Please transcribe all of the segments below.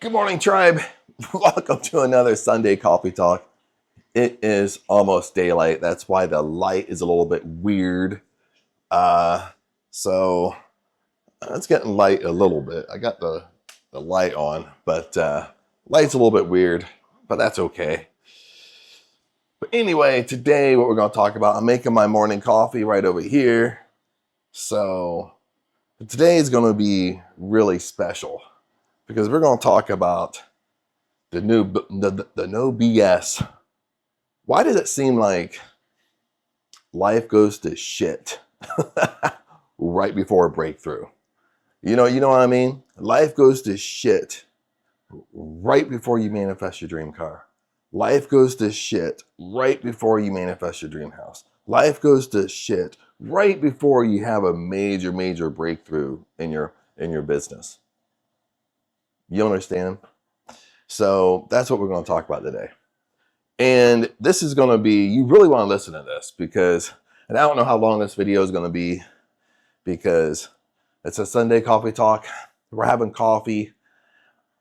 Good morning, tribe. Welcome to another Sunday Coffee Talk. It is almost daylight. That's why the light is a little bit weird. So it's getting light a little bit. I got the light on, but light's a little bit weird, but that's okay. But anyway, today what we're going to talk about, I'm making my morning coffee right over here. So today is going to be really special because we're going to talk about the no BS. Why does it seem like life goes to shit right before a breakthrough? You know what I mean? Life goes to shit right before you manifest your dream car. Life goes to shit right before you manifest your dream house. Life goes to shit right before you have a major breakthrough in your business. You understand? So that's what we're going to talk about today. And this is going to be, you really want to listen to this because, and I don't know how long this video is going to be because it's a Sunday coffee talk. We're having coffee.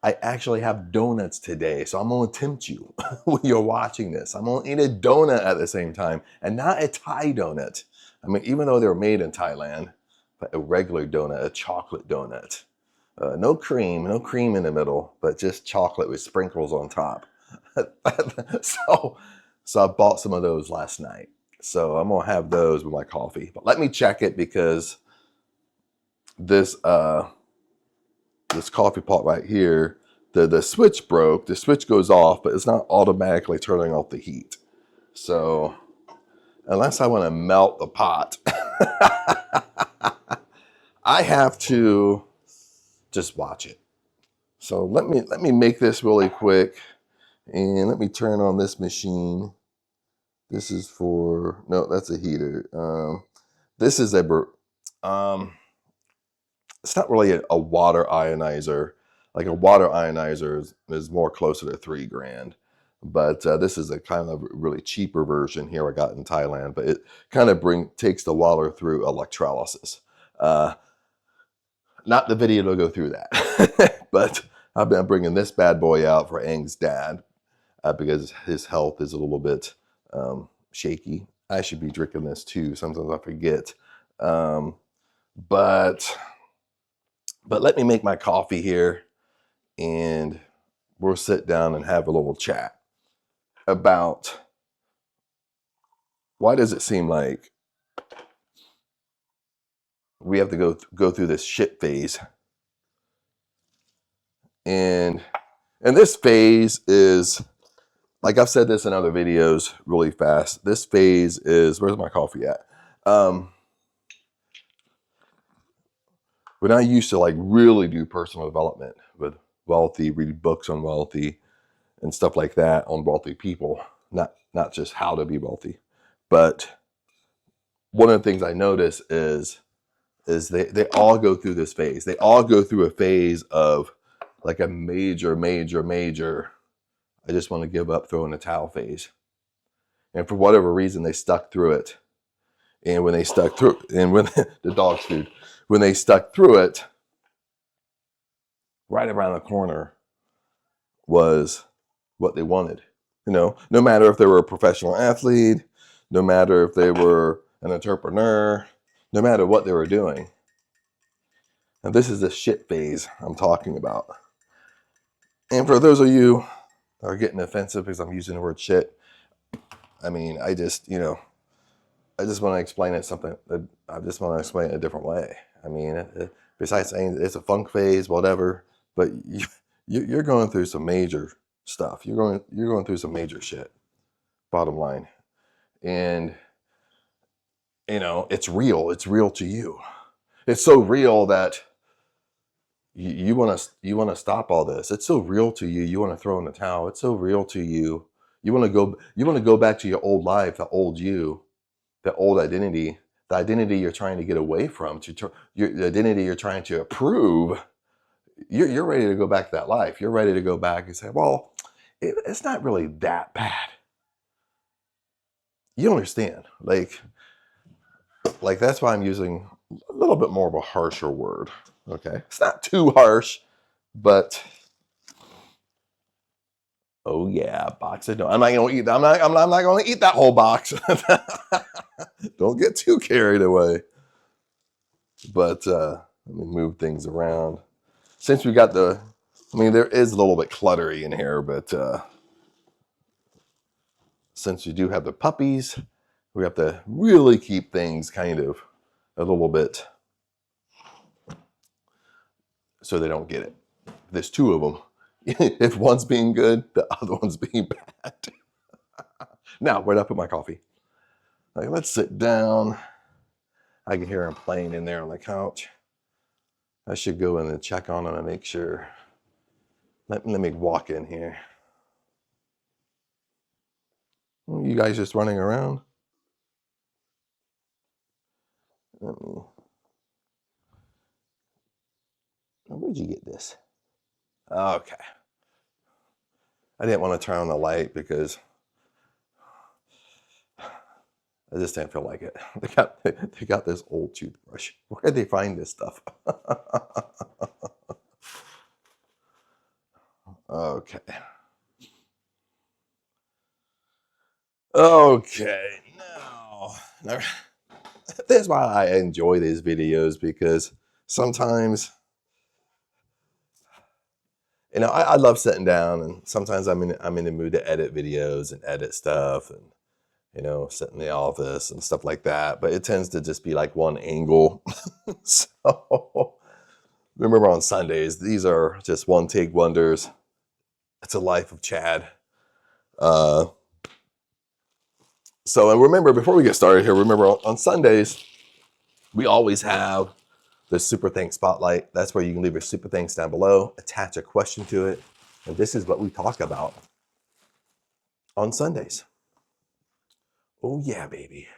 I actually have donuts today, so I'm going to tempt you when you're watching this. I'm going to eat a donut at the same time, and not a Thai donut. I mean, even though they're made in Thailand, but a regular donut, a chocolate donut. No cream in the middle, but just chocolate with sprinkles on top. So I bought some of those last night. So I'm going to have those with my coffee. But let me check it because this coffee pot right here, the switch broke. The switch goes off, but it's not automatically turning off the heat. So unless I want to melt the pot, I have to just watch it. So let me make this really quick, and let me turn on this machine. This is for, no, that's a heater. This is it's not really a water ionizer. Like a water ionizer is more closer to $3,000. But this is a kind of really cheaper version here I got in Thailand. But it kind of takes the water through electrolysis. Not the video to go through that. But I've been bringing this bad boy out for Ang's dad because his health is a little bit shaky. I should be drinking this too. Sometimes I forget. But let me make my coffee here and we'll sit down and have a little chat about why does it seem like we have to go through this shit phase. And this phase is, like I've said this in other videos really fast, this phase is, where's my coffee at? When I used to like really do personal development with wealthy, read books on wealthy and stuff like that on wealthy people, not just how to be wealthy. But one of the things I notice is they all go through this phase. They all go through a phase of like a major, I just want to give up, throw in the towel phase. And for whatever reason, they stuck through it. And when they stuck through, and when the dog's food, when they stuck through it, right around the corner was what they wanted. You know, no matter if they were a professional athlete, no matter if they were an entrepreneur, no matter what they were doing. And this is the shit phase I'm talking about. And for those of you that are getting offensive because I'm using the word shit, I mean, I just want to explain it I just want to explain it a different way. I mean, besides saying it's a funk phase, whatever, but you're going through some major stuff. You're going through some major shit, bottom line. And, you know, it's real. It's real to you. It's so real that you want to stop all this. It's so real to you. You want to throw in the towel. It's so real to you. You want to go back to your old life, the old you, the old identity, the identity you're trying to get away from, the identity you're trying to approve. You're ready to go back to that life. You're ready to go back and say, well, it's not really that bad. You understand? Like that's why I'm using a little bit more of a harsher word. Okay, it's not too harsh, but Oh yeah, box of donuts. I'm not gonna eat. I'm not gonna eat that whole box. Don't get too carried away. But let me move things around. Since we got the, I mean, there is a little bit cluttery in here, but since we do have the puppies, we have to really keep things kind of a little bit so they don't get it. There's two of them. If one's being good, the other one's being bad. Now, where'd I put my coffee? Like, let's sit down. I can hear him playing in there on the couch. I should go in and check on him and make sure. Let me walk in here. You guys just running around? Where'd you get this? Okay. I didn't want to turn on the light because I just didn't feel like it. They got this old toothbrush. Where'd they find this stuff? Okay. Okay. Now, that's why I enjoy these videos, because sometimes, you know, I love sitting down, and sometimes I'm in the mood to edit videos and edit stuff, and you know, sit in the office and stuff like that. But it tends to just be like one angle. So remember, on Sundays, these are just one take wonders. It's a life of Chad. So, and remember, before we get started here, remember on Sundays, we always have the Super Thanks Spotlight. That's where you can leave your Super Thanks down below, attach a question to it. And this is what we talk about on Sundays. Oh yeah, baby.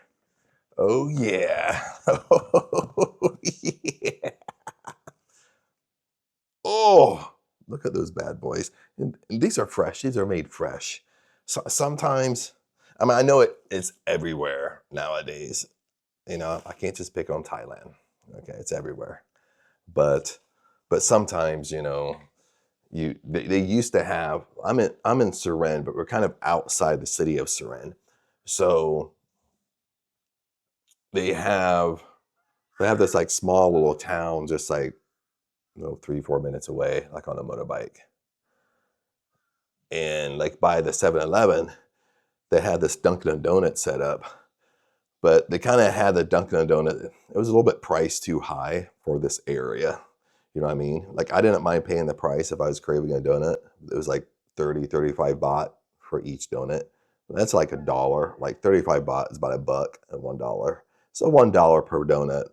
Oh yeah. Oh yeah. Oh, look at those bad boys. And these are fresh. These are made fresh. So sometimes, I mean, I know it's everywhere nowadays. You know, I can't just pick on Thailand. Okay, it's everywhere. But sometimes, you know, they used to have. I'm in Surin, but we're kind of outside the city of Surin. So they have this like small little town, just like, you know, 3-4 minutes away, like on a motorbike. And like by the 7-Eleven, they had this Dunkin' Donuts set up. But they kind of had the Dunkin' Donut. It was a little bit priced too high for this area. You know what I mean? Like, I didn't mind paying the price if I was craving a donut. It was like 30-35 baht for each donut. That's like $1. Like 35 baht is about $1 and $1. So $1 per donut.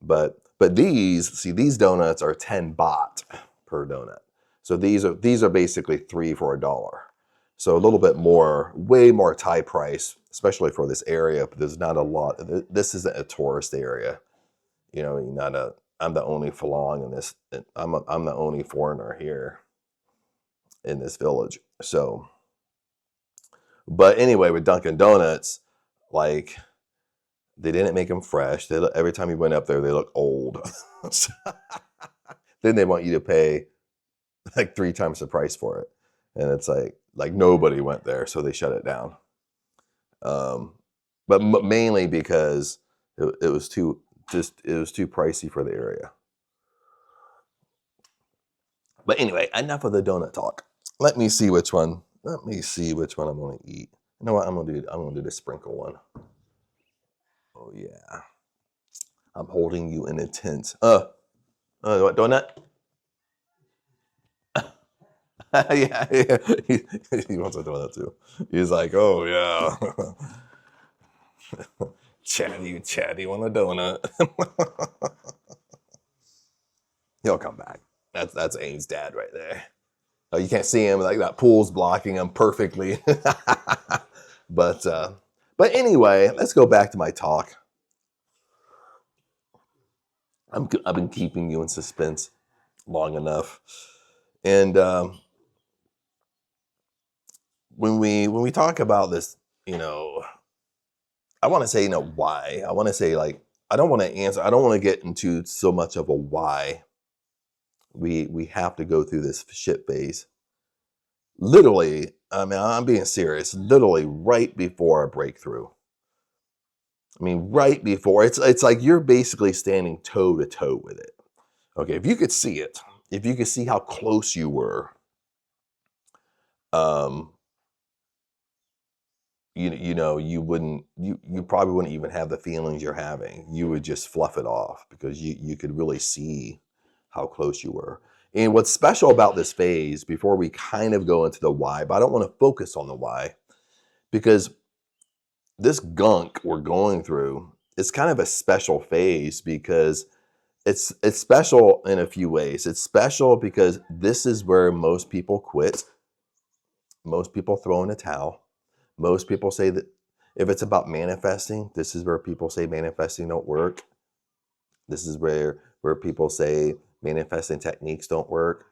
But these donuts are 10 baht per donut. So these are basically 3 for $1. So a little bit more, way more Thai price, especially for this area. But there's not a lot. This isn't a tourist area. You know, I'm the only Falong in this. I'm the only foreigner here in this village. So, but anyway, with Dunkin' Donuts, like, they didn't make them fresh. Every time you went up there, they look old. Then they want you to pay like 3 times the price for it, and it's like nobody went there, so they shut it down. But mainly because it was too pricey for the area. But anyway, enough of the donut talk. Let me see which one. I'm going to eat. You know what I'm going to do? I'm going to do the sprinkle one. Oh yeah. I'm holding you in intense. What donut? Yeah. He wants a donut too. He's like, oh yeah. Chatty, want a donut? He'll come back. That's Aim's dad right there. Oh, you can't see him, like that pool's blocking him perfectly. But anyway, let's go back to my talk. I've been keeping you in suspense long enough, and when we talk about this, you know, I want to say, you know, why. I want to say, like, I don't want to answer. I don't want to get into so much of a why we have to go through this shit phase. Literally, I mean, I'm being serious. Literally right before a breakthrough. I mean, right before. It's like you're basically standing toe to toe with it. Okay, if you could see it, if you could see how close you were, um, you probably wouldn't even have the feelings you're having. You would just fluff it off because you could really see how close you were. And what's special about this phase, before we kind of go into the why, but I don't want to focus on the why, because this gunk we're going through is kind of a special phase because it's special in a few ways. It's special because this is where most people quit. Most people throw in a towel. Most people say that if it's about manifesting, this is where people say manifesting don't work. This is where people say manifesting techniques don't work.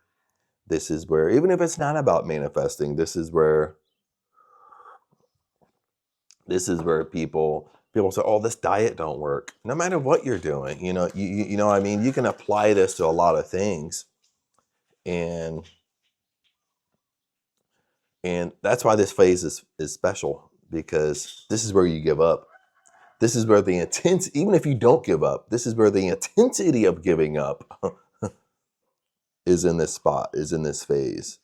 This is where, even if it's not about manifesting, this is where people say, oh, this diet don't work. No matter what you're doing, you know what I mean? You can apply this to a lot of things. And that's why this phase is special, because this is where you give up. This is where the intensity, even if you don't give up, this is where the intensity of giving up is in this spot, is in this phase.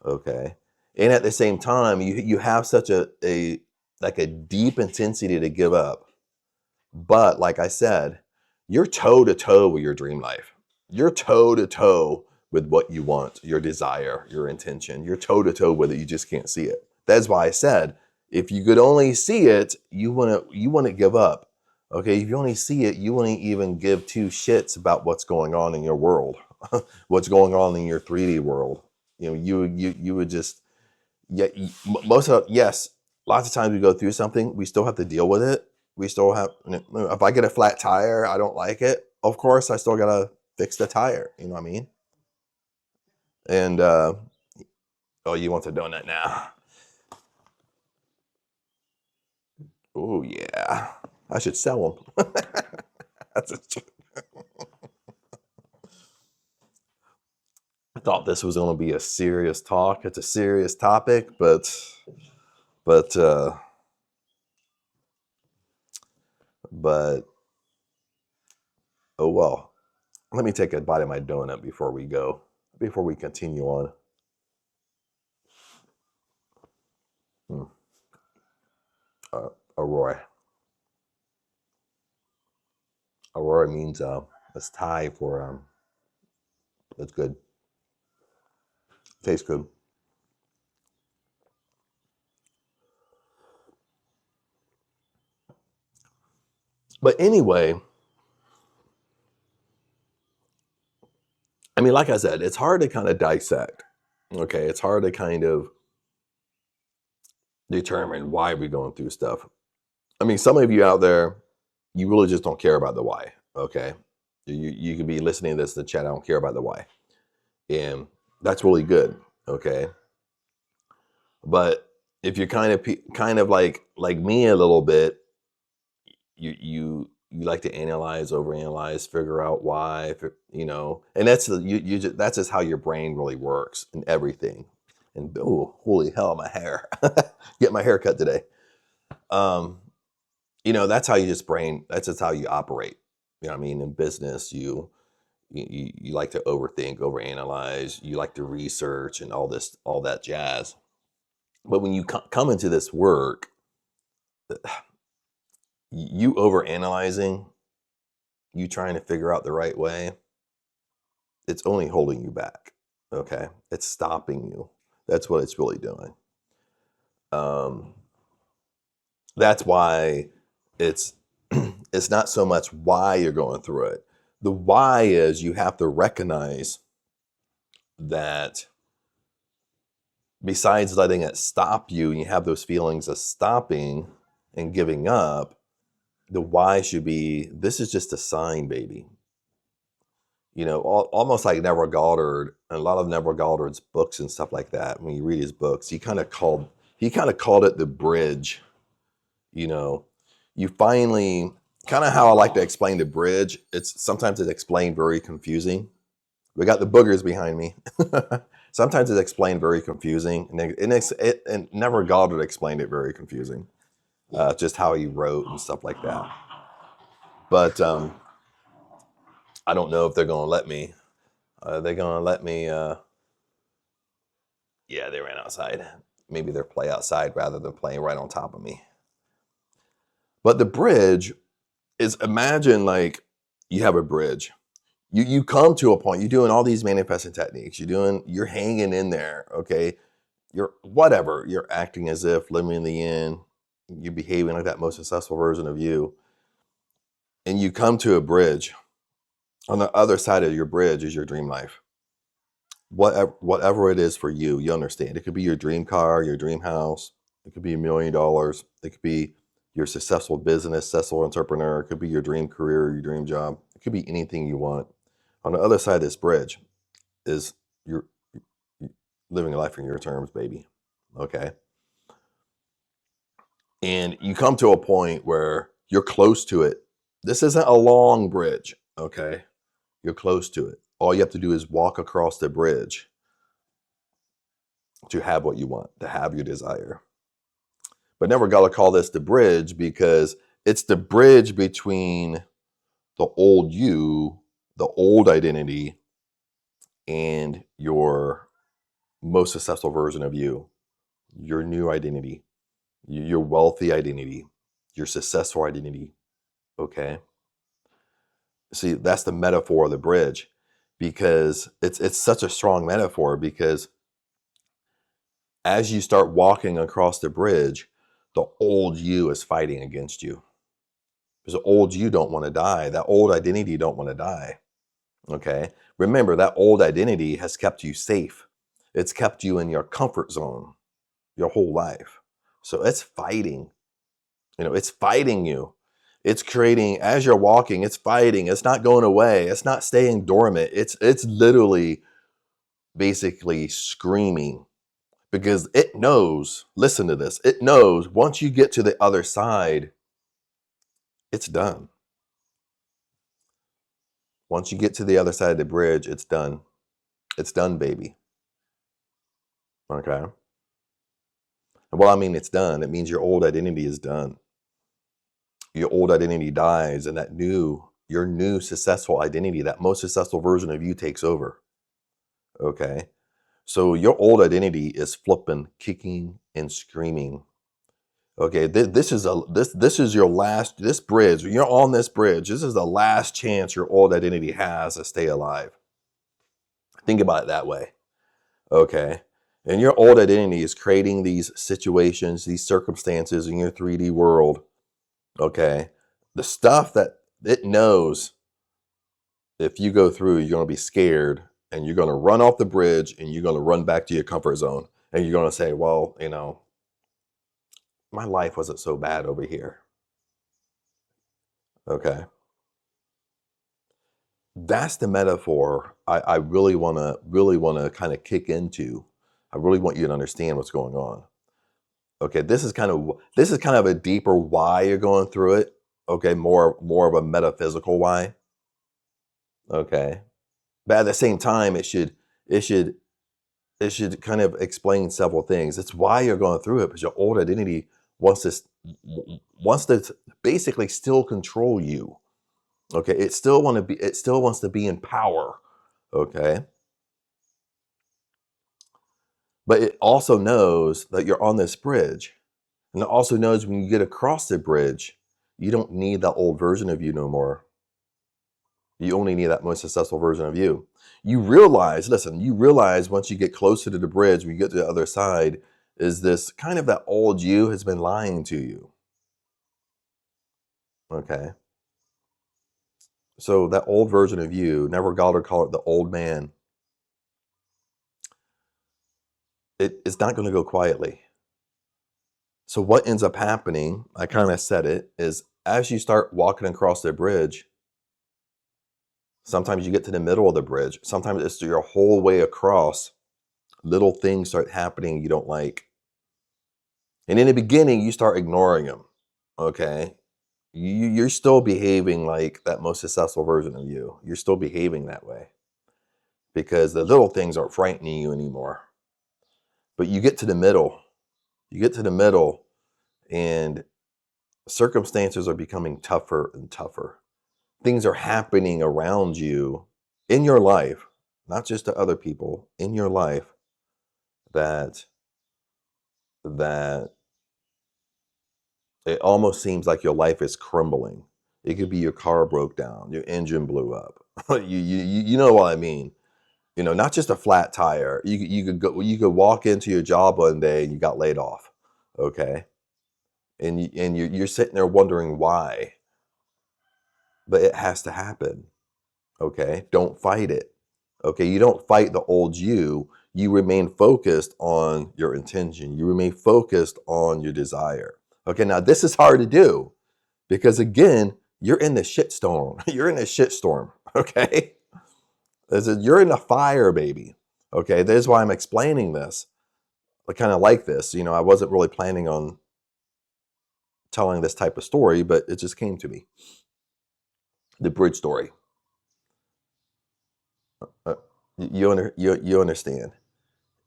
Okay. And at the same time, you have such a deep intensity to give up. But like I said, you're toe to toe with your dream life. You're toe to toe with what you want, your desire, your intention. You're toe to toe with it. You just can't see it. That's why I said, if you could only see it, you wouldn't give up. Okay, if you only see it, you wouldn't even give two shits about what's going on in your world, what's going on in your 3D world. You would just, yeah. Yes, lots of times we go through something, we still have to deal with it. We still have, if I get a flat tire, I don't like it. Of course, I still gotta fix the tire. You know what I mean? And oh, you want the donut now? Oh yeah, I should sell them. That's a I thought this was going to be a serious talk. It's a serious topic, but oh well. Let me take a bite of my donut before we continue on. Aurora. Aurora means it's Thai for it's good. Tastes good. But anyway, I mean, like I said, it's hard to kind of dissect. Okay, it's hard to kind of determine why we're going through stuff. I mean, some of you out there, you really just don't care about the why. Okay, you could be listening to this in the chat. I don't care about the why, and that's really good. Okay, but if you're kind of like me a little bit, you like to analyze, overanalyze, figure out why, and that's that's just how your brain really works and everything. And oh, holy hell, my hair! Get my hair cut today. That's how that's just how you operate. You know what I mean? In business, you like to overthink, overanalyze, you like to research and all that jazz. But when you come into this work, you overanalyzing, you trying to figure out the right way, it's only holding you back. Okay? It's stopping you. That's what it's really doing. That's why it's not so much why you're going through it. The why is you have to recognize that besides letting it stop you, and you have those feelings of stopping and giving up, the why should be, this is just a sign, baby. Almost like Neville Goddard, and a lot of Neville Goddard's books and stuff like that. When you read his books, he kind of called it the bridge. You finally, kind of how I like to explain the bridge. Sometimes it's explained very confusing. We got the boogers behind me. Sometimes it's explained very confusing, and never God would explain it very confusing. Just how he wrote and stuff like that. But I don't know if they're going to let me. They're going to let me. Yeah, they ran outside. Maybe they're play outside rather than playing right on top of me. But the bridge is, imagine like you have a bridge. You come to a point, you're doing all these manifesting techniques, you're hanging in there, okay? You're acting as if, living in the end, you're behaving like that most successful version of you. And you come to a bridge. On the other side of your bridge is your dream life. Whatever it is for you, you understand. It could be your dream car, your dream house. It could be $1 million. It could be your successful business, successful entrepreneur. It could be your dream career, your dream job. It could be anything you want. On the other side of this bridge is you're living a life on your terms, baby. Okay. And you come to a point where you're close to it. This isn't a long bridge. Okay. You're close to it. All you have to do is walk across the bridge to have what you want, to have your desire. But never got to call this the bridge, because it's the bridge between the old you, the old identity, and your most successful version of you, your new identity, your wealthy identity, your successful identity. Okay. See, that's the metaphor of the bridge, because it's such a strong metaphor, because as you start walking across the bridge, the old you is fighting against you. Because the old you don't want to die. That old identity don't want to die. Okay? Remember, that old identity has kept you safe. It's kept you in your comfort zone your whole life. So it's fighting. It's fighting you. It's creating, as you're walking, it's fighting. It's not going away. It's not staying dormant. It's literally basically screaming, because it knows, listen to this, it knows once you get to the other side, it's done. Once you get to the other side of the bridge, it's done. It's done, baby. Okay? Well, I mean, it's done. It means your old identity is done. Your old identity dies, and your new successful identity, that most successful version of you, takes over. Okay? So your old identity is flipping, kicking, and screaming. Okay, this is your last, this bridge. You're on this bridge. This is the last chance your old identity has to stay alive. Think about it that way. Okay, and your old identity is creating these situations, these circumstances in your 3D world. Okay, the stuff that it knows, if you go through, you're going to be scared, and you're going to run off the bridge, and you're going to run back to your comfort zone, and you're going to say, well, my life wasn't so bad over here. Okay. That's the metaphor I really want to kind of kick into. I really want you to understand what's going on. Okay, this is kind of a deeper why you're going through it. Okay, more of a metaphysical why. Okay, but at the same time, it should kind of explain several things. It's why you're going through it, because your old identity wants to basically still control you. Okay, it still wants to be in power. Okay. But it also knows that you're on this bridge. And it also knows when you get across the bridge, you don't need that old version of you no more. You only need that most successful version of you. You realize once you get closer to the bridge, when you get to the other side, is this kind of that old you has been lying to you. Okay. So that old version of you, never God would call it the old man. It's not going to go quietly. So what ends up happening, I kind of said it, is as you start walking across the bridge, sometimes you get to the middle of the bridge. Sometimes it's your whole way across. Little things start happening you don't like. And in the beginning, you start ignoring them. Okay? You're still behaving like that most successful version of you. You're still behaving that way. because the little things aren't frightening you anymore. But you get to the middle, and circumstances are becoming tougher and tougher. Things are happening around you in your life, not just to other people, in your life, that that it almost seems like your life is crumbling. It could be your car broke down, your engine blew up. You know what I mean. Not just a flat tire. You could walk into your job one day and you got laid off. Okay. And you're sitting there wondering why. But it has to happen. Okay. Don't fight it. Okay. You don't fight the old you. You remain focused on your intention. You remain focused on your desire. Okay. Now this is hard to do because again, you're in the shitstorm. You're in a shitstorm. Okay. You're in the fire, baby. Okay. That is why I'm explaining this. I kind of like this. I wasn't really planning on telling this type of story, but it just came to me. The bridge story. You understand.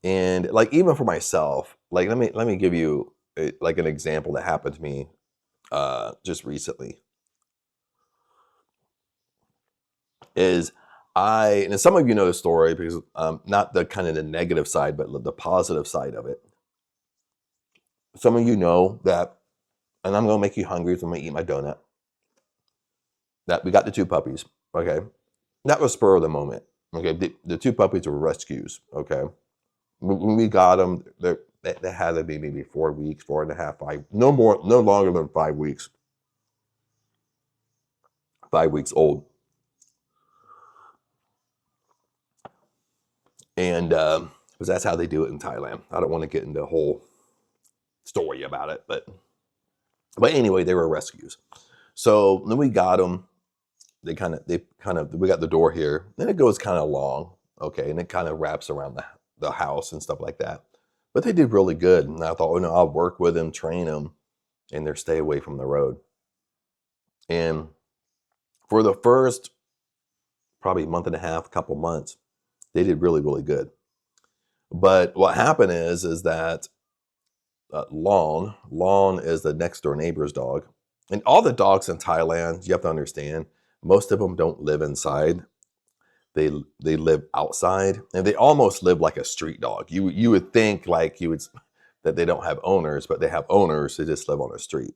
And like even for myself, like let me give you like an example that happened to me just recently. And some of you know the story because not the kind of the negative side, but the positive side of it. Some of you know that, and I'm gonna make you hungry, so I'm gonna eat my donut. That we got the 2 puppies. Okay, that was spur of the moment. Okay, the 2 puppies were rescues. Okay, when we got them, they had to be maybe 4 weeks, 4.5, 5, no longer than 5 weeks. 5 weeks old. And because that's how they do it in Thailand. I don't want to get into a whole story about it, but anyway, they were rescues. So then we got them. We got the door here, and it goes kind of long, okay, and it kind of wraps around the house and stuff like that. But they did really good, and I thought, I'll work with them, train them, and they'll stay away from the road. And for the first probably month and a half, couple months, they did really, really good. But what happened is that Lon is the next door neighbor's dog, and all the dogs in Thailand, you have to understand, most of them don't live inside. They live outside, and they almost live like a street dog. You would think like that they don't have owners, but they have owners. They just live on the street.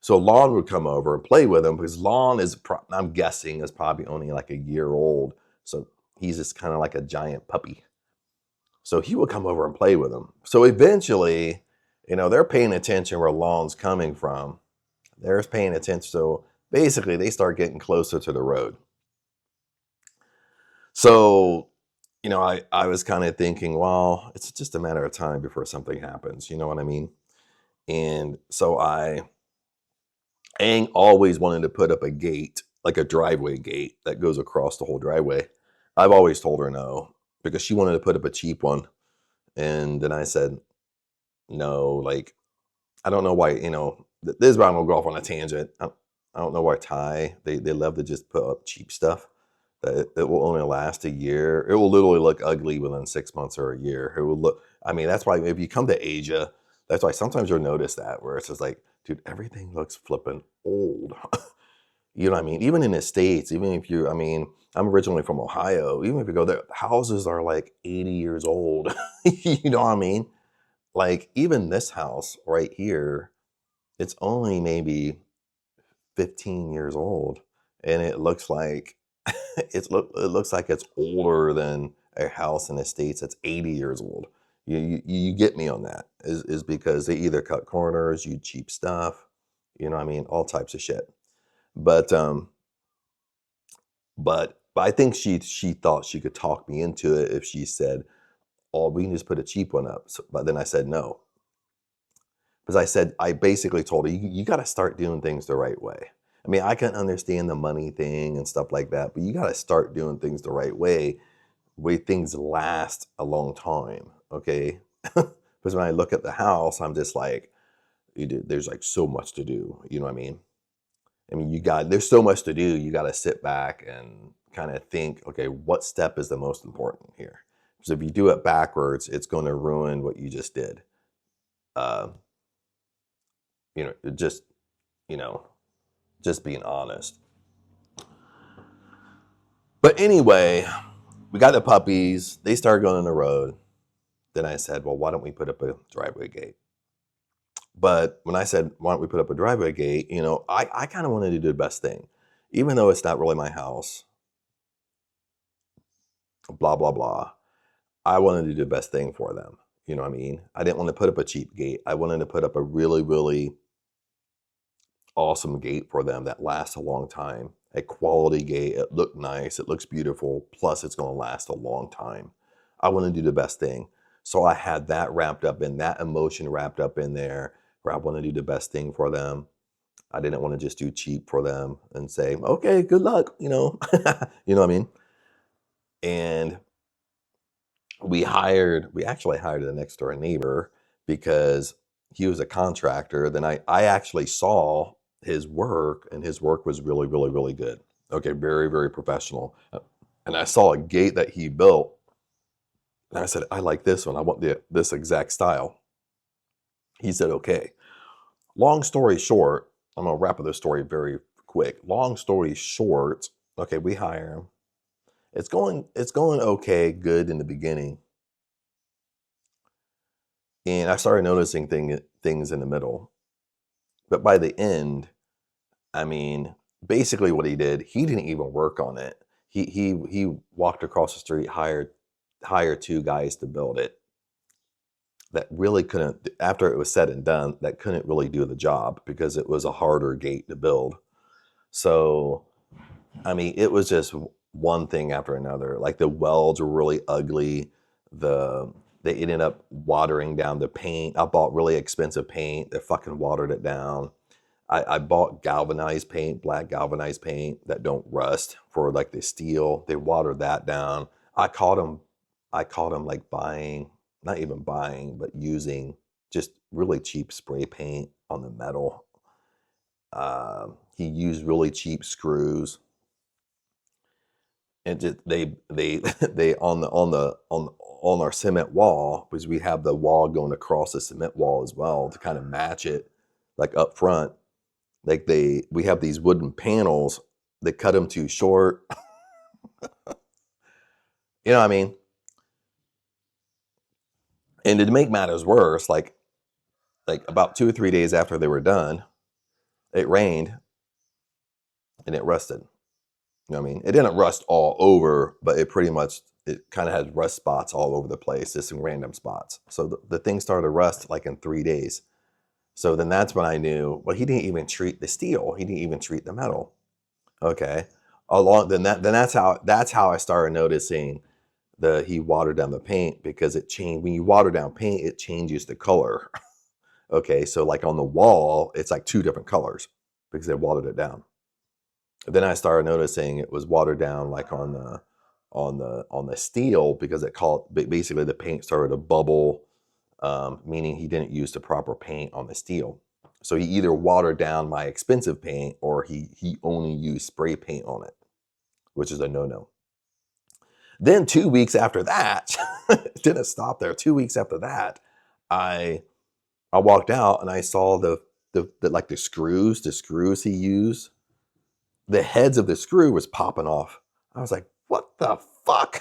So Lon would come over and play with him because Lon I'm guessing is probably only like a year old. So he's just kind of like a giant puppy. So he would come over and play with him. So eventually, they're paying attention where Lon's coming from. They're paying attention. So basically, they start getting closer to the road. So, I was kind of thinking, well, it's just a matter of time before something happens. You know what I mean? And so Aang always wanted to put up a gate, like a driveway gate that goes across the whole driveway. I've always told her no because she wanted to put up a cheap one. And then I said, no, like, I don't know why, this is why I'm going to go off on a tangent. I don't know why Thai, they love to just put up cheap stuff. That it will only last a year. It will literally look ugly within 6 months or a year. It will look, that's why if you come to Asia, that's why sometimes you'll notice that where it's just like, dude, everything looks flipping old. You know what I mean? Even in the States, even if I'm originally from Ohio, even if you go there, houses are like 80 years old. You know what I mean? Like even this house right here, it's only maybe 15 years old. And it looks like it looks like it's older than a house in the States that's 80 years old. You get me on that is because they either cut corners, use cheap stuff, all types of shit. But I think she thought she could talk me into it if she said, "Oh, we can just put a cheap one up." But then I said no. Because I basically told her, you got to start doing things the right way. I can understand the money thing and stuff like that, but you got to start doing things the right way where things last a long time, okay? Because when I look at the house, I'm just like, there's like so much to do, you know what I mean? I mean, there's so much to do. You got to sit back and kind of think, okay, what step is the most important here? Because if you do it backwards, it's going to ruin what you just did. Uh, you know, just, you know, just being honest. But anyway, we got the puppies. They started going on the road. Then I said, well, why don't we put up a driveway gate? But when I said, why don't we put up a driveway gate, you know, I kind of wanted to do the best thing. Even though it's not really my house, blah, blah, blah. I wanted to do the best thing for them. You know what I mean? I didn't want to put up a cheap gate. I wanted to put up a really, really awesome gate for them that lasts a long time. A quality gate. It looked nice. It looks beautiful. Plus, it's going to last a long time. I want to do the best thing. So I had that wrapped up in that emotion wrapped up in there where I want to do the best thing for them. I didn't want to just do cheap for them and say, okay, good luck, you know. You know what I mean? And we actually hired a next door neighbor because he was a contractor. Then I actually saw his work, and his work was really, really, really good. Okay, very, very professional. And I saw a gate that he built, and I said, I like this one. I want this exact style. He said, okay. Long story short, I'm going to wrap up this story very quick. Long story short, okay, we hire him. It's going okay, good in the beginning. And I started noticing things in the middle. But by the end, I mean, basically what he did, he didn't even work on it. He walked across the street, hired 2 guys to build it. That really couldn't, after it was said and done, that couldn't really do the job because it was a harder gate to build. So, I mean, it was just one thing after another. Like the welds were really ugly. They ended up watering down the paint. I bought really expensive paint. They fucking watered it down. I bought galvanized paint, black galvanized paint that don't rust for like the steel. They watered that down. I caught him like buying, not even buying, but using just really cheap spray paint on the metal. He used really cheap screws. And just, they on our cement wall, because we have the wall going across the cement wall as well to kind of match it, like up front. Like we have these wooden panels. They cut them too short. You know what I mean? And to make matters worse, like about 2 or 3 days after they were done, it rained and it rusted. You know what I mean? It didn't rust all over, but it kind of had rust spots all over the place, just some random spots. So the thing started to rust like in 3 days. So then that's when I knew, well, he didn't even treat the steel. He didn't even treat the metal. Okay. That's how I started noticing he watered down the paint, because it changed. When you water down paint, it changes the color. Okay. So like on the wall, it's like 2 different colors because they watered it down. Then I started noticing it was watered down like on the steel, because basically the paint started to bubble, meaning he didn't use the proper paint on the steel. So he either watered down my expensive paint or he only used spray paint on it, which is a no-no. Then 2 weeks after that, it didn't stop there. 2 weeks after that, I walked out and I saw the screws he used. The heads of the screw was popping off. I was like, what the fuck?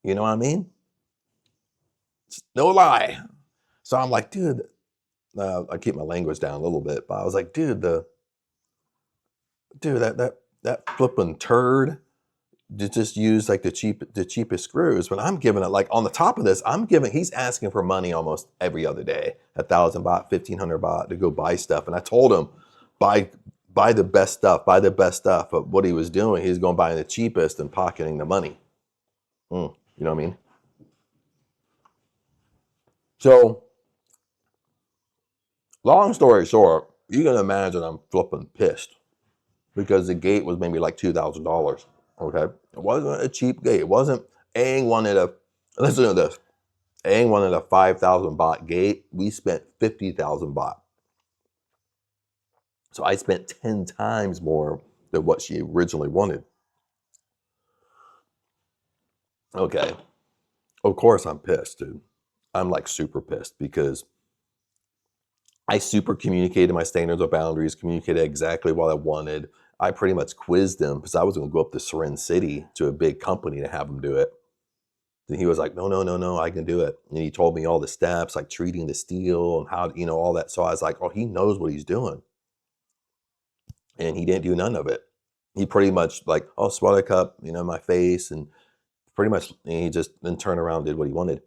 You know what I mean? It's no lie. So I'm like, dude, I keep my language down a little bit, but I was like, dude, that flipping turd just use like the cheapest screws. But I'm giving it, like, on the top of this, he's asking for money almost every other day, 1,000 baht, 1,500 baht to go buy stuff. And I told him, buy the best stuff, But what he was doing, he's going buying the cheapest and pocketing the money. You know what I mean? So, long story short, you can imagine I'm flipping pissed because the gate was maybe like $2,000. Okay, it wasn't a cheap gate. It wasn't. Aang wanted a. Listen to this. Aang wanted a 5,000 baht gate. We spent 50,000 baht. So I spent 10 times more than what she originally wanted. Okay. Of course I'm pissed, dude. I'm like super pissed because I super communicated my standards of boundaries, communicated exactly what I wanted. I pretty much quizzed him because I was going to go up to Seren City to a big company to have him do it. And he was like, no, no, no, no, I can do it. And he told me all the steps, like treating the steel and how, all that. So I was like, oh, he knows what he's doing. And he didn't do none of it. He pretty much like, oh, swallow cup, my face. And pretty much he just then turned around and did what he wanted.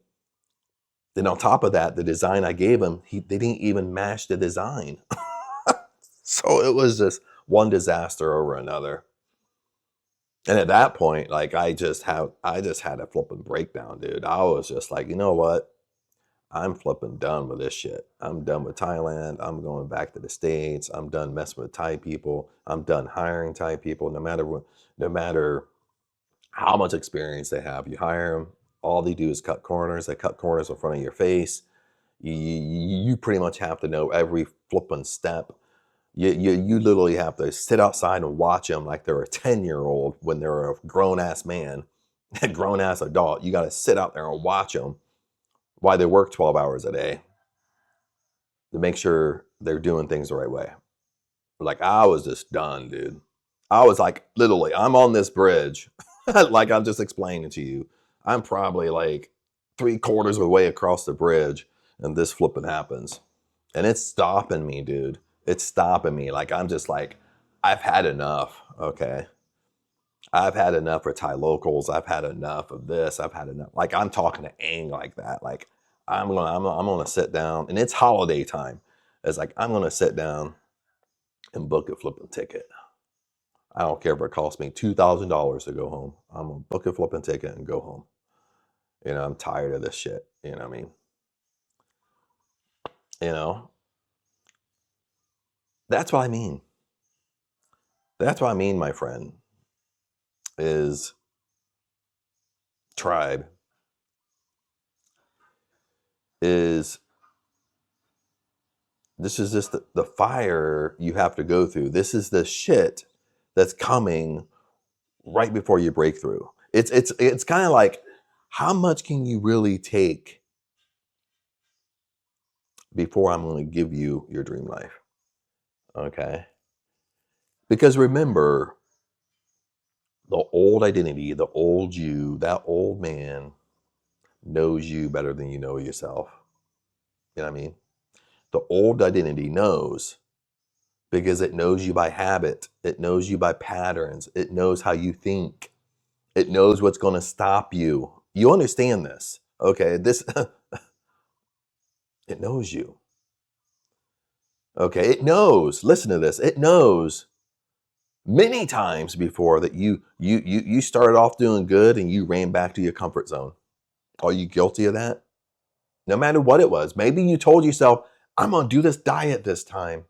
Then on top of that, the design I gave him, they didn't even match the design. So it was just one disaster over another. And at that point, like I just had a flipping breakdown, dude. I was just like, you know what? I'm flipping done with this shit. I'm done with Thailand. I'm going back to the States. I'm done messing with Thai people. I'm done hiring Thai people. No matter how much experience they have, you hire them. All they do is cut corners. They cut corners in front of your face. You pretty much have to know every flipping step. You literally have to sit outside and watch them like they're a 10-year-old when they're a grown-ass man, a grown-ass adult. You got to sit out there and watch them while they work 12 hours a day to make sure they're doing things the right way. Like, I was just done, dude. I was like, literally, I'm on this bridge. Like I'm just explaining to you. I'm probably like 3/4 of the way across the bridge and this flipping happens. And it's stopping me, dude. It's stopping me. Like, I'm just like, I've had enough, okay? I've had enough for Thai locals. I've had enough of this. I've had enough. Like, I'm talking to Aang like that. Like, I'm gonna sit down, and it's holiday time. It's like, I'm gonna sit down and book a flipping ticket. I don't care if it costs me $2,000 to go home. I'm gonna book a flipping ticket and go home. I'm tired of this shit. You know what I mean? That's what I mean. That's what I mean, my friend, is tribe is this is just the fire you have to go through. This is the shit that's coming right before you break through. It's kind of like, how much can you really take before I'm going to give you your dream life? Okay? Because remember, the old identity, the old you, that old man knows you better than you know yourself. You know what I mean? The old identity knows because it knows you by habit. It knows you by patterns. It knows how you think. It knows what's going to stop you. You understand this, okay? It knows you. Okay, it knows. Listen to this. It knows many times before that you started off doing good and you ran back to your comfort zone. Are you guilty of that? No matter what it was. Maybe you told yourself, I'm going to do this diet this time.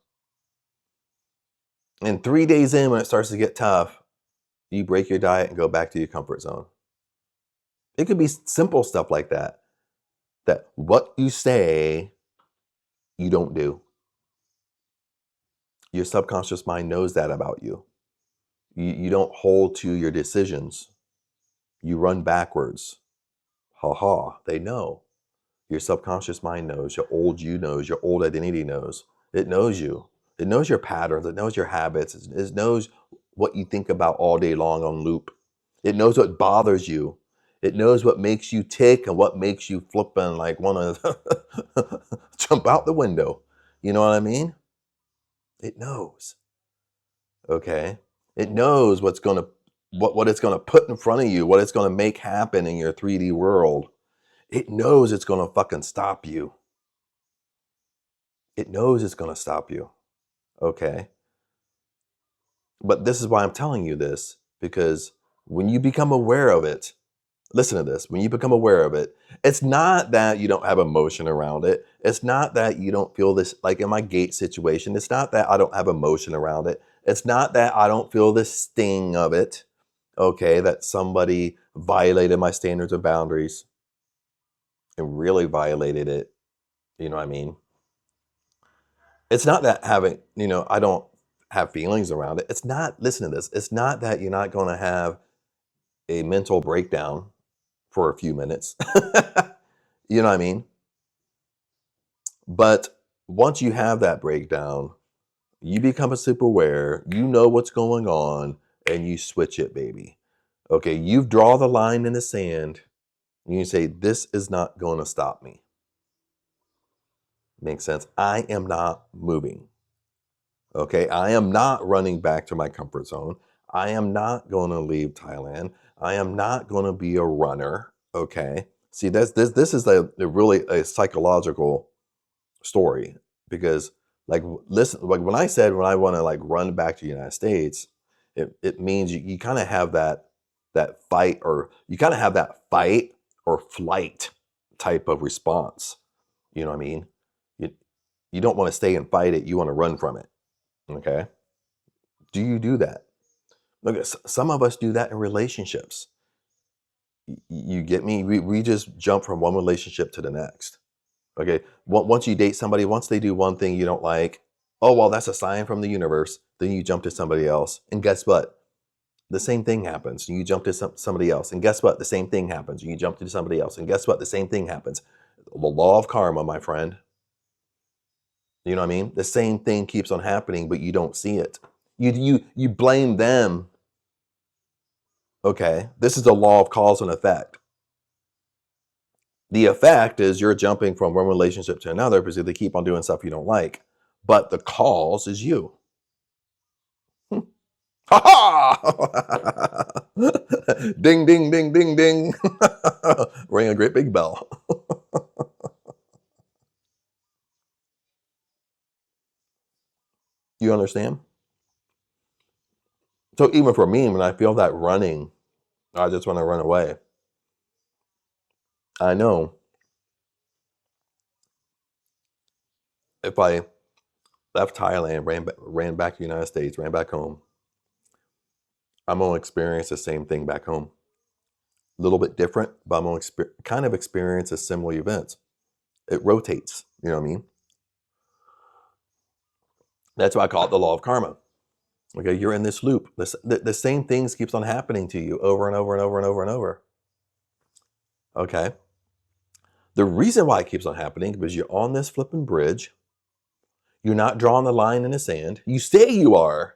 And 3 days in, when it starts to get tough, you break your diet and go back to your comfort zone. It could be simple stuff like that. That what you say, you don't do. Your subconscious mind knows that about you. You don't hold to your decisions. You run backwards. Ha ha, they know. Your subconscious mind knows, your old you knows, your old identity knows. It knows you. It knows your patterns. It knows your habits. It knows what you think about all day long on loop. It knows what bothers you. It knows what makes you tick and what makes you flipping like want to jump out the window. You know what I mean? It knows. Okay? It knows what it's gonna put in front of you, what it's gonna make happen in your 3D world. It knows it's gonna fucking stop you. It knows it's gonna stop you. Okay? But this is why I'm telling you this, because when you become aware of it, listen to this, when you become aware of it, it's not that you don't have emotion around it. It's not that you don't feel this, like in my gate situation, it's not that I don't have emotion around it. It's not that I don't feel the sting of it, okay, that somebody violated my standards or boundaries. and really violated it, you know what I mean? It's not that having, I don't have feelings around it. It's not, listen to this. It's not that you're not going to have a mental breakdown for a few minutes. You know what I mean? But once you have that breakdown, you become a super aware, you know what's going on, and you switch it, baby. Okay, you draw the line in the sand, and you say, this is not going to stop me. Makes sense? I am not moving. Okay, I am not running back to my comfort zone. I am not going to leave Thailand. I am not going to be a runner. Okay, see, this is a really a psychological story, because like, listen, like when I said when I want to like run back to the United States, it means you kind of have that fight, or you kind of have that fight or flight type of response. You know what I mean? You you don't want to stay and fight it. You want to run from it. Okay. Do you do that? Look, some of us do that in relationships. You get me? We just jump from one relationship to the next. Okay. Once you date somebody, once they do one thing you don't like, oh, well, that's a sign from the universe. Then you jump to somebody else. And guess what? The same thing happens. You jump to somebody else. And guess what? The same thing happens. You jump to somebody else. And guess what? The same thing happens. The law of karma, my friend. You know what I mean? The same thing keeps on happening, but you don't see it. You blame them. Okay. This is the law of cause and effect. The effect is you're jumping from one relationship to another because they keep on doing stuff you don't like. But the cause is you. Ha ha! Ding, ding, ding, ding, ding. Ring a great big bell. You understand? So even for me, when I feel that running, I just want to run away. I know if I left Thailand, ran back to the United States, ran back home, I'm going to experience the same thing back home. A little bit different, but I'm going to kind of experience a similar events. It rotates, you know what I mean? That's why I call it the law of karma. Okay, you're in this loop. The same things keeps on happening to you over and over and over and over and over. Okay. The reason why it keeps on happening is because you're on this flipping bridge. You're not drawing the line in the sand. You say you are,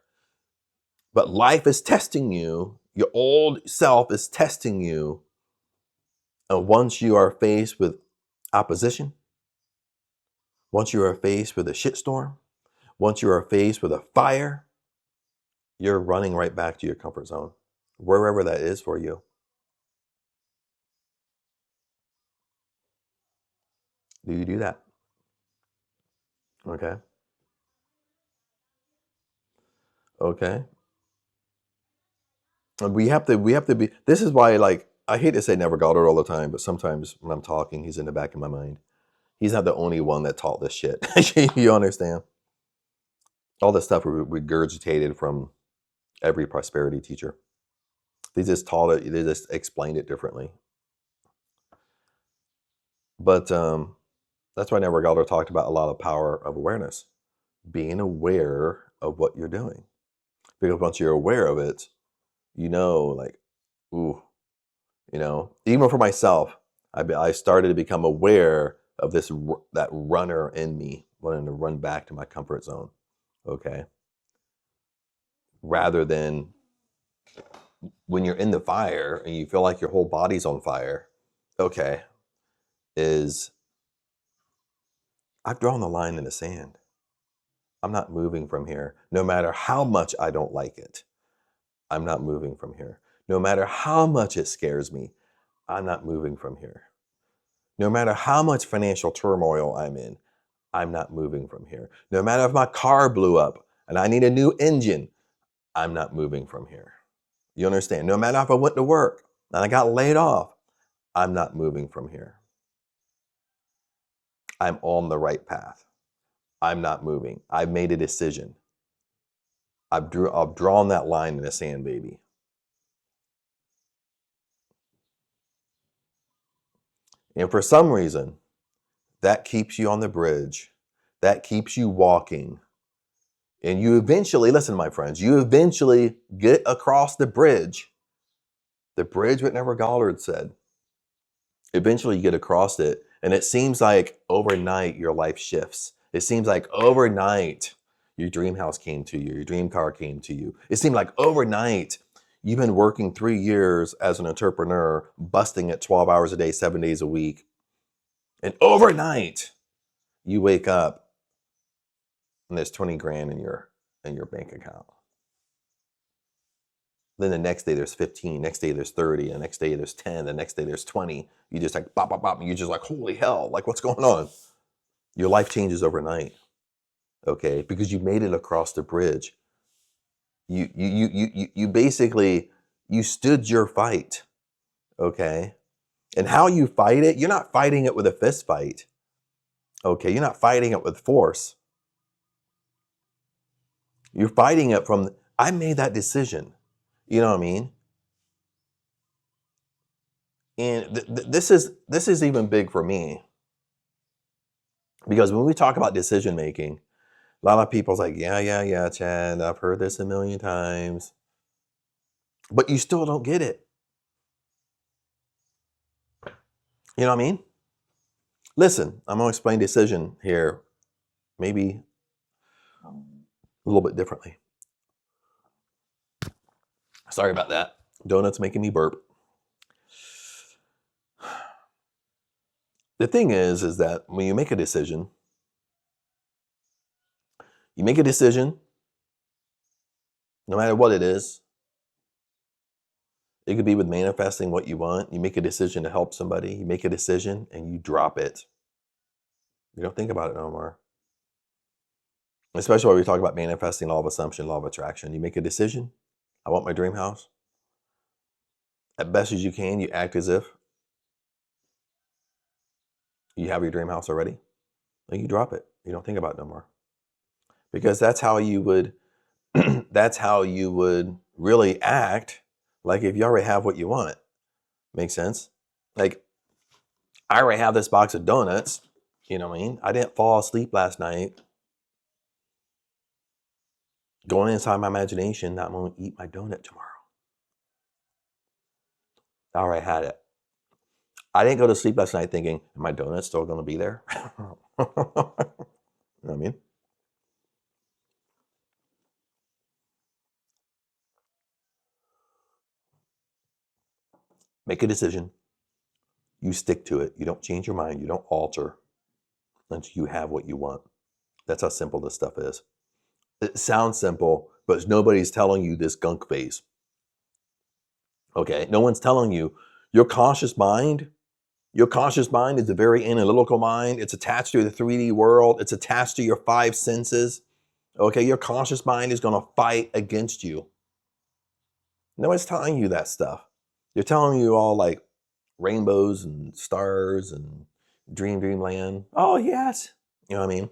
but life is testing you. Your old self is testing you. And once you are faced with opposition, once you are faced with a shitstorm, once you are faced with a fire, you're running right back to your comfort zone, wherever that is for you. Do you do that? Okay. Okay. And we have to be, this is why, like, I hate to say never got it all the time, but sometimes when I'm talking, he's in the back of my mind. He's not the only one that taught this shit. You understand? All this stuff regurgitated from every prosperity teacher. They just taught it, they just explained it differently. But that's why Never Galder talked about a lot of power of awareness, being aware of what you're doing. Because once you're aware of it, like, ooh, even for myself, I started to become aware of that runner in me wanting to run back to my comfort zone. Okay, rather than when you're in the fire and you feel like your whole body's on fire. Okay, is I've drawn the line in the sand. I'm not moving from here, no matter how much I don't like it. I'm not moving from here. No matter how much it scares me, I'm not moving from here. No matter how much financial turmoil I'm in, I'm not moving from here. No matter if my car blew up and I need a new engine, I'm not moving from here. You understand? No matter if I went to work and I got laid off, I'm not moving from here. I'm on the right path. I'm not moving. I've made a decision. I've drawn that line in the sand, baby. And for some reason, that keeps you on the bridge. That keeps you walking. And you eventually, listen, my friends, you eventually get across the bridge. The bridge, what Never Goddard said. Eventually you get across it. And it seems like overnight your life shifts. It seems like overnight your dream house came to you. Your dream car came to you. It seemed like overnight you've been working 3 years as an entrepreneur, busting at 12 hours a day, 7 days a week. And overnight you wake up and there's 20 grand in your bank account. Then the next day there's 15, next day there's 30, the next day there's 10, the next day there's 20. You just like bop, bop, bop, and you're just like, holy hell, like what's going on? Your life changes overnight, okay? Because you made it across the bridge. You basically, you stood your fight, okay? And how you fight it, you're not fighting it with a fist fight, okay? You're not fighting it with force. You're fighting it from, I made that decision. You know what I mean? And this is even big for me because when we talk about decision making, a lot of people's like, yeah, Chad, I've heard this a million times, but you still don't get it. You know what I mean? Listen, I'm gonna explain decision here, maybe a little bit differently. Sorry about that. Donuts making me burp. The thing is that when you make a decision, no matter what it is. It could be with manifesting what you want. You make a decision to help somebody. You make a decision and you drop it. You don't think about it no more. Especially when we talk about manifesting, law of assumption, law of attraction. You make a decision. I want my dream house. At best as you can, you act as if you have your dream house already. And you drop it. You don't think about it no more. Because that's how you would that's how you would really act like if you already have what you want. Make sense? Like, I already have this box of donuts. You know what I mean? I didn't fall asleep last night going inside my imagination that I'm going to eat my donut tomorrow. I already had it. I didn't go to sleep last night thinking, "Am my donut still going to be there?" You know what I mean? Make a decision. You stick to it. You don't change your mind. You don't alter until you have what you want. That's how simple this stuff is. It sounds simple, but nobody's telling you this gunk phase. Okay? No one's telling you. Your conscious mind is a very analytical mind. It's attached to the 3D world. It's attached to your 5 senses. Okay, your conscious mind is going to fight against you. No one's telling you that stuff. They're telling you all like rainbows and stars and dreamland. Oh, yes. You know what I mean?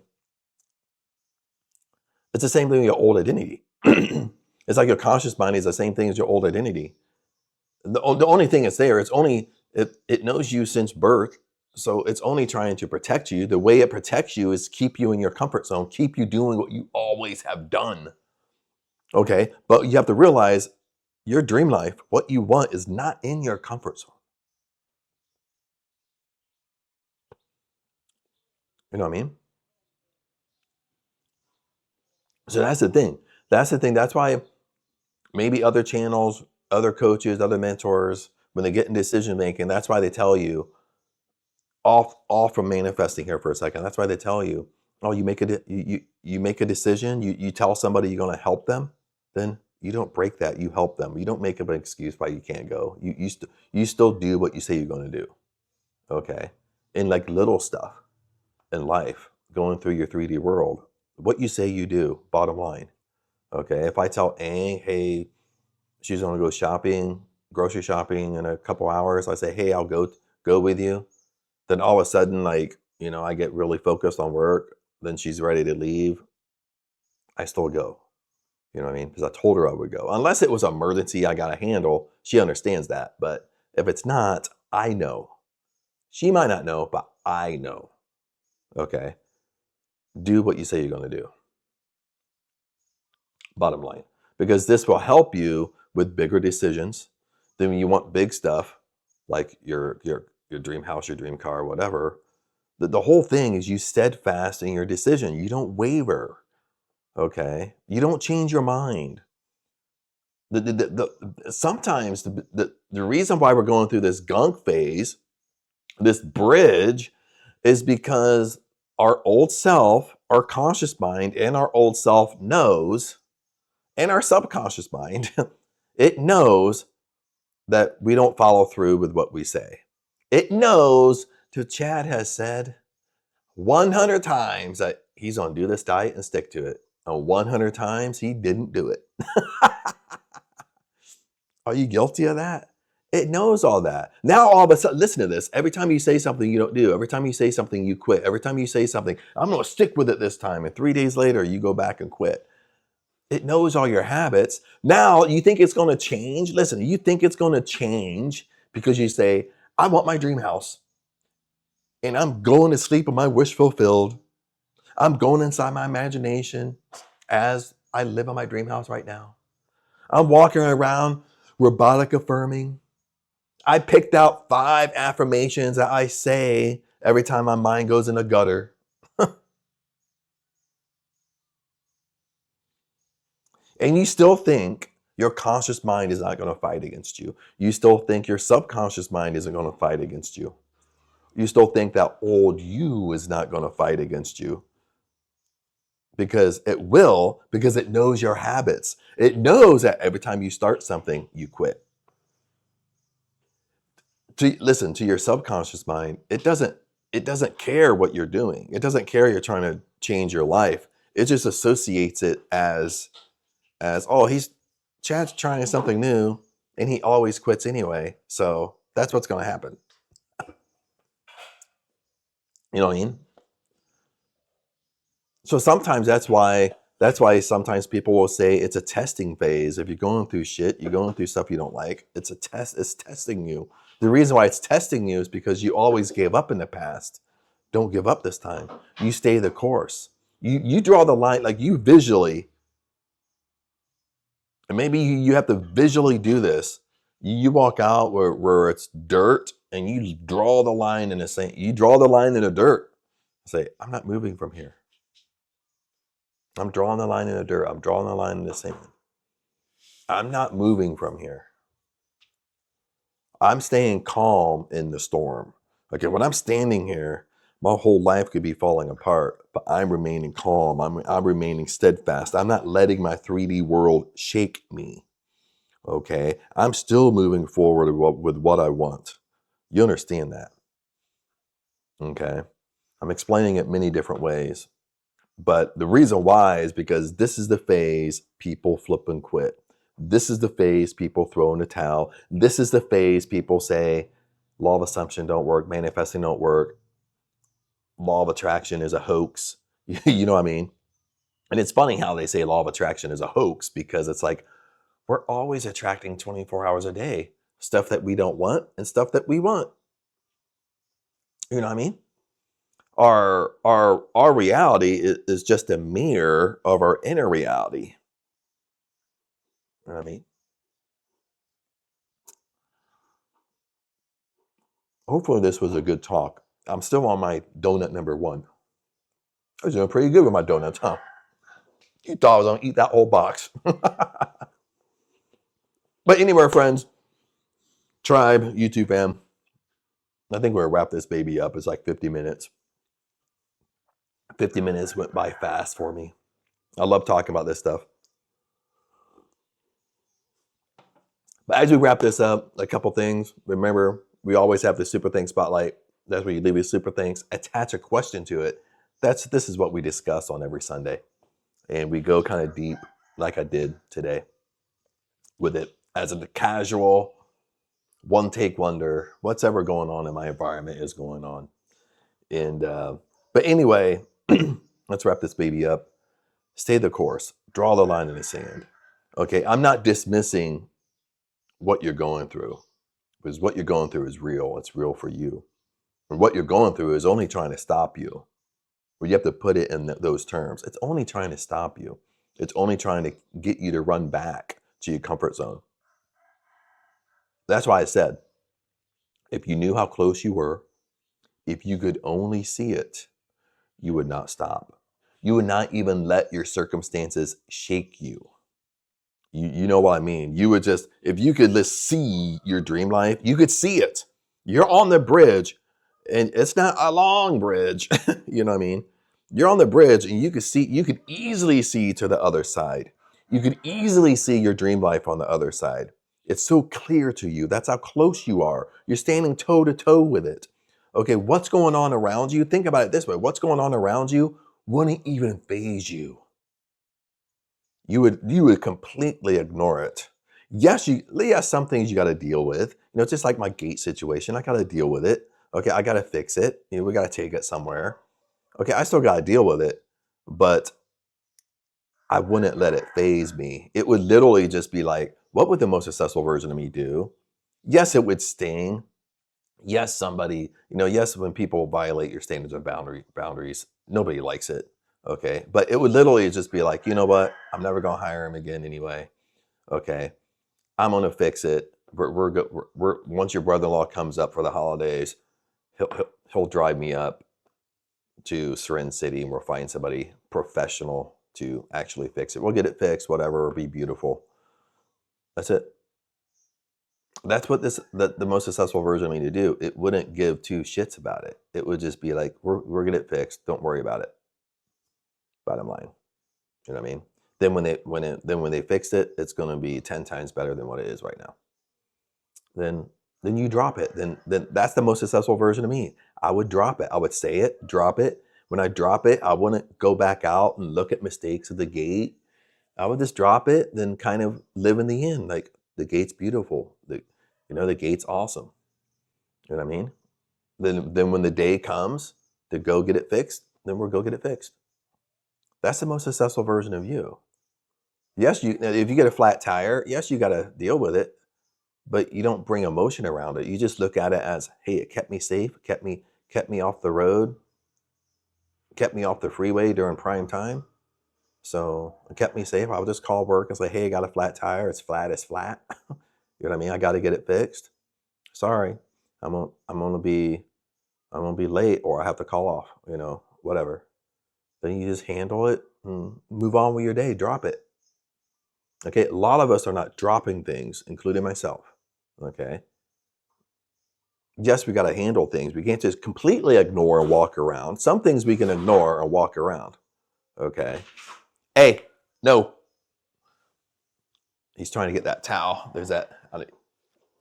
It's the same thing with your old identity. It's like your conscious mind is the same thing as your old identity. The only thing that's there, it knows you since birth, so it's only trying to protect you. The way it protects you is keep you in your comfort zone, keep you doing what you always have done. Okay, but you have to realize your dream life, what you want, is not in your comfort zone. You know what I mean? So that's the thing. That's why maybe other channels, other coaches, other mentors, when they get in decision making, that's why they tell you, off from manifesting here for a second. That's why they tell you, oh, you make a decision, you tell somebody you're going to help them, then you don't break that. You help them. You don't make up an excuse why you can't go. You still do what you say you're going to do. Okay, in like little stuff in life, going through your 3D world, what you say you do. Bottom line. Okay, if I tell Ang, hey, she's going to go shopping, grocery shopping in a couple hours, I say, hey, I'll go with you. Then all of a sudden, like, you know, I get really focused on work. Then she's ready to leave. I still go. You know what I mean? Because I told her I would go. Unless it was an emergency I got to handle, she understands that. But if it's not, I know. She might not know, but I know. Okay. Do what you say you're going to do. Bottom line. Because this will help you with bigger decisions. Then when you want big stuff, like your dream house, your dream car, whatever, the whole thing is you steadfast in your decision. You don't waver. Okay. You don't change your mind. Sometimes the reason why we're going through this gunk phase, this bridge, is because our old self, our conscious mind, and our old self knows, and our subconscious mind, it knows that we don't follow through with what we say. It knows, Chad has said 100 times that he's going to do this diet and stick to it. And 100 times he didn't do it. Are you guilty of that? It knows all that. Now all of a sudden, listen to this. Every time you say something you don't do, every time you say something you quit, every time you say something, I'm going to stick with it this time, and 3 days later you go back and quit. It knows all your habits. Now you think it's going to change? Listen, you think it's going to change because you say, I want my dream house. And I'm going to sleep with my wish fulfilled. I'm going inside my imagination as I live in my dream house right now. I'm walking around robotic affirming. I picked out 5 affirmations that I say every time my mind goes in a gutter. And you still think your conscious mind is not going to fight against you. You still think your subconscious mind isn't going to fight against you. You still think that old you is not going to fight against you. Because it will, because it knows your habits. It knows that every time you start something, you quit. Listen, to your subconscious mind, it doesn't care what you're doing. It doesn't care you're trying to change your life. It just associates it as oh, Chad's trying something new and he always quits anyway. So that's what's going to happen. You know what I mean? So sometimes that's why sometimes people will say it's a testing phase. If you're going through shit, you're going through stuff you don't like, it's a test. It's testing you. The reason why it's testing you is because you always gave up in the past. Don't give up this time. You stay the course. You draw the line, like you visually, and maybe you have to visually do this. You walk out where it's dirt and you draw the line in the sand. You draw the line in the dirt. Say, I'm not moving from here. I'm drawing the line in the dirt. I'm drawing the line in the sand. I'm not moving from here. I'm staying calm in the storm. Okay, when I'm standing here, my whole life could be falling apart, but I'm remaining calm. I'm remaining steadfast. I'm not letting my 3D world shake me. Okay, I'm still moving forward with what I want. You understand that? Okay, I'm explaining it many different ways. But the reason why is because this is the phase people flip and quit. This is the phase people throw in the towel. This is the phase people say, law of assumption don't work, manifesting don't work, law of attraction is a hoax. You know what I mean? And it's funny how they say law of attraction is a hoax, because it's like, we're always attracting 24 hours a day, stuff that we don't want and stuff that we want. You know what I mean? Our reality is just a mirror of our inner reality. You know what I mean? Hopefully this was a good talk. I'm still on my donut number 1. I was doing pretty good with my donuts, huh? You thought I was going to eat that whole box. But anyway, friends, tribe, YouTube fam, I think we're going to wrap this baby up. It's like 50 minutes. 50 minutes went by fast for me. I love talking about this stuff. But as we wrap this up, a couple things. Remember, we always have the Super Things Spotlight. That's where you leave your Super Things. Attach a question to it. This is what we discuss on every Sunday. And we go kind of deep, like I did today, with it as a casual, one take wonder. What's ever going on in my environment is going on. And but anyway, let's wrap this baby up. Stay the course. Draw the line in the sand. Okay, I'm not dismissing what you're going through, because what you're going through is real. It's real for you. And what you're going through is only trying to stop you. Or you have to put it in those terms. It's only trying to stop you. It's only trying to get you to run back to your comfort zone. That's why I said, if you knew how close you were, if you could only see it, you would not stop. You would not even let your circumstances shake you. You know what I mean? You would just, if you could just see your dream life, you could see it. You're on the bridge, and it's not a long bridge. You know what I mean? You're on the bridge, and you could easily see to the other side. You could easily see your dream life on the other side. It's so clear to you. That's how close you are. You're standing toe to toe with it. Okay, what's going on around you? Think about it this way. What's going on around you wouldn't even faze you. You would completely ignore it. Yes, some things you got to deal with. You know, it's just like my gate situation. I got to deal with it. Okay, I got to fix it. You know, we got to take it somewhere. Okay, I still got to deal with it, but I wouldn't let it faze me. It would literally just be like, what would the most successful version of me do? Yes, it would sting. Yes, yes, when people violate your standards of boundaries, nobody likes it. Okay. But it would literally just be like, you know what? I'm never going to hire him again anyway. Okay. I'm going to fix it. Once your brother-in-law comes up for the holidays, he'll drive me up to Serenity City, and we'll find somebody professional to actually fix it. We'll get it fixed, whatever, it'll be beautiful. That's it. That's what the most successful version of me to do. It wouldn't give two shits about it. It would just be like, we're gonna get it fixed. Don't worry about it. Bottom line. You know what I mean? Then when they fixed it, it's gonna be 10 times better than what it is right now. Then you drop it. Then that's the most successful version of me. I would drop it. I would say it, drop it. When I drop it, I wouldn't go back out and look at mistakes of the gate. I would just drop it, then kind of live in the end. Like, the gate's beautiful. The gate's awesome. You know what I mean? Then when the day comes to go get it fixed, then we'll go get it fixed. That's the most successful version of you. Yes, if you get a flat tire, yes, you got to deal with it, but you don't bring emotion around it. You just look at it as, hey, it kept me safe, kept me off the road, kept me off the freeway during prime time. So it kept me safe. I would just call work and say, hey, I got a flat tire. It's flat. You know what I mean? I got to get it fixed. Sorry, I'm gonna be late, or I have to call off. You know, whatever. Then you just handle it and move on with your day. Drop it. Okay. A lot of us are not dropping things, including myself. Okay. Yes, we got to handle things. We can't just completely ignore and walk around. Some things we can ignore and walk around. Okay. Hey, no. He's trying to get that towel. There's that.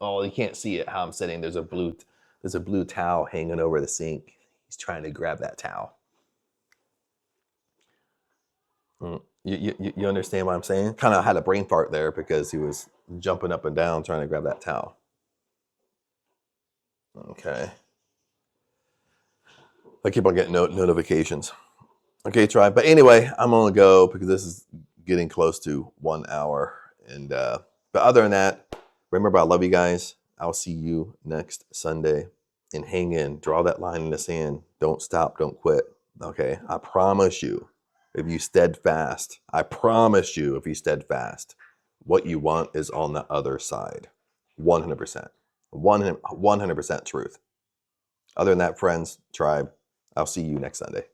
Oh, you can't see it how I'm sitting. There's a blue towel hanging over the sink. He's trying to grab that towel. You understand what I'm saying? Kind of had a brain fart there because he was jumping up and down trying to grab that towel. Okay. I keep on getting notifications. Okay, tribe. But anyway, I'm gonna go because this is getting close to 1 hour. And but other than that, remember, I love you guys. I'll see you next Sunday. And hang in. Draw that line in the sand. Don't stop. Don't quit. Okay? I promise you, if you steadfast, what you want is on the other side. 100%. 100% truth. Other than that, friends, tribe, I'll see you next Sunday.